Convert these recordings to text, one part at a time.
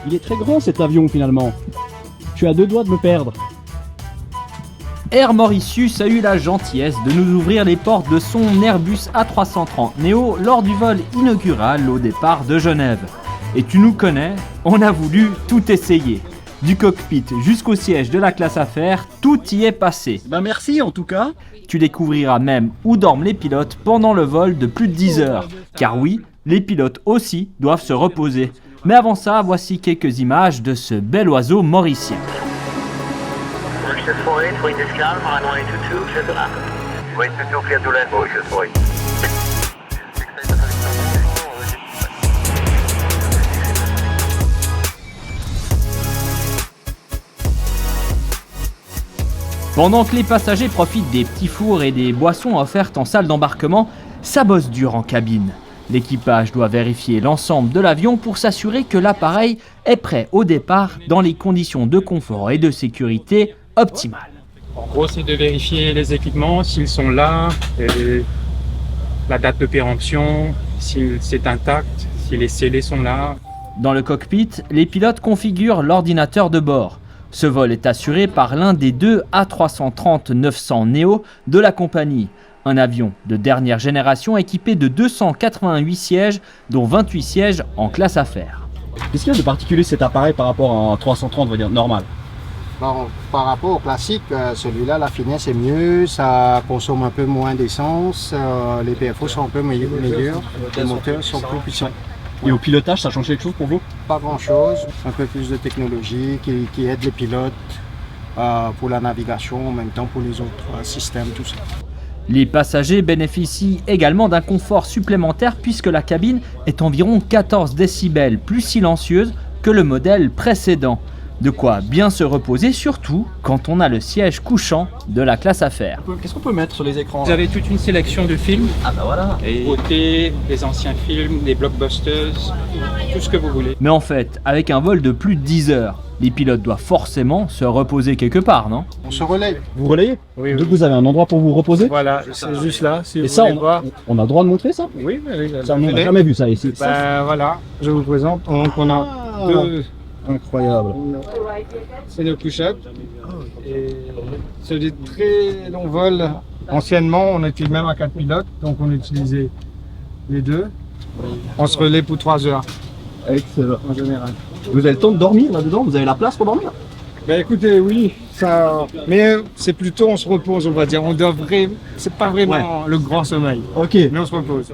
il est très grand cet avion finalement. Je suis à 2 doigts de me perdre. Air Mauritius a eu la gentillesse de nous ouvrir les portes de son Airbus A330 Neo lors du vol inaugural au départ de Genève. Et tu nous connais, on a voulu tout essayer. Du cockpit jusqu'au siège de la classe affaires, tout y est passé. Merci en tout cas. Tu découvriras même où dorment les pilotes pendant le vol de plus de 10 heures. Car oui, les pilotes aussi doivent se reposer. Mais avant ça, voici quelques images de ce bel oiseau mauricien. Pendant que les passagers profitent des petits fours et des boissons offertes en salle d'embarquement, ça bosse dur en cabine. L'équipage doit vérifier l'ensemble de l'avion pour s'assurer que l'appareil est prêt au départ dans les conditions de confort et de sécurité optimales. En gros, c'est de vérifier les équipements, s'ils sont là, et la date de péremption, si c'est intact, si les scellés sont là. Dans le cockpit, les pilotes configurent l'ordinateur de bord. Ce vol est assuré par l'un des deux A330-900 Neo de la compagnie. Un avion de dernière génération équipé de 288 sièges, dont 28 sièges en classe affaires. Qu'est-ce qu'il y a de particulier cet appareil par rapport à un 330, on va dire, normal? Bon, par rapport au classique, celui-là, la finesse est mieux, ça consomme un peu moins d'essence, les PFO sont un peu meilleurs, les moteurs sont plus puissants. Et au pilotage, ça change quelque chose pour vous? Pas grand-chose, un peu plus de technologie qui aide les pilotes pour la navigation, en même temps pour les autres systèmes, tout ça. Les passagers bénéficient également d'un confort supplémentaire puisque la cabine est environ 14 décibels plus silencieuse que le modèle précédent. De quoi bien se reposer, surtout quand on a le siège couchant de la classe affaires. Qu'est-ce qu'on peut mettre sur les écrans? Vous avez toute une sélection de films, Ah bah voilà. des beautés, des anciens films, des blockbusters, tout ce que vous voulez. Mais en fait, avec un vol de plus de 10 heures, les pilotes doivent forcément se reposer quelque part, non? On se relaye. Vous relayez? Oui, Donc vous avez un endroit pour vous reposer? Voilà, c'est juste là, si Et vous ça, voulez voir. on a le droit de montrer ça? Oui, Ça, on n'a jamais vu ça ici. Ben voilà, je vous présente. Donc on a deux, Incroyable. c'est nos push-up. Et c'est des très longs vols. Anciennement, on était même à 4 pilotes, donc on utilisait les deux. On se relaie pour 3 heures Excellent. en général. Vous avez le temps de dormir là-dedans? Vous avez la place pour dormir? Ben écoutez, oui, ça. Mais c'est plutôt on se repose, on va dire. On devrait. C'est pas vraiment le grand sommeil, Ok. mais on se repose.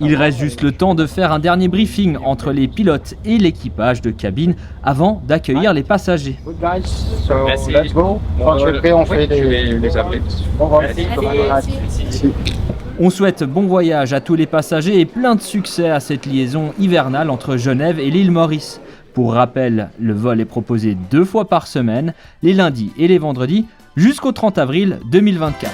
Il reste juste le temps de faire un dernier briefing entre les pilotes et l'équipage de cabine avant d'accueillir les passagers. Good guys, so Merci. let's go. Quand tu es prêt, on fait les appeler. Au revoir. On souhaite bon voyage à tous les passagers et plein de succès à cette liaison hivernale entre Genève et l'île Maurice. Pour rappel, le vol est proposé 2 fois par semaine, les lundis et les vendredis, jusqu'au 30 avril 2024.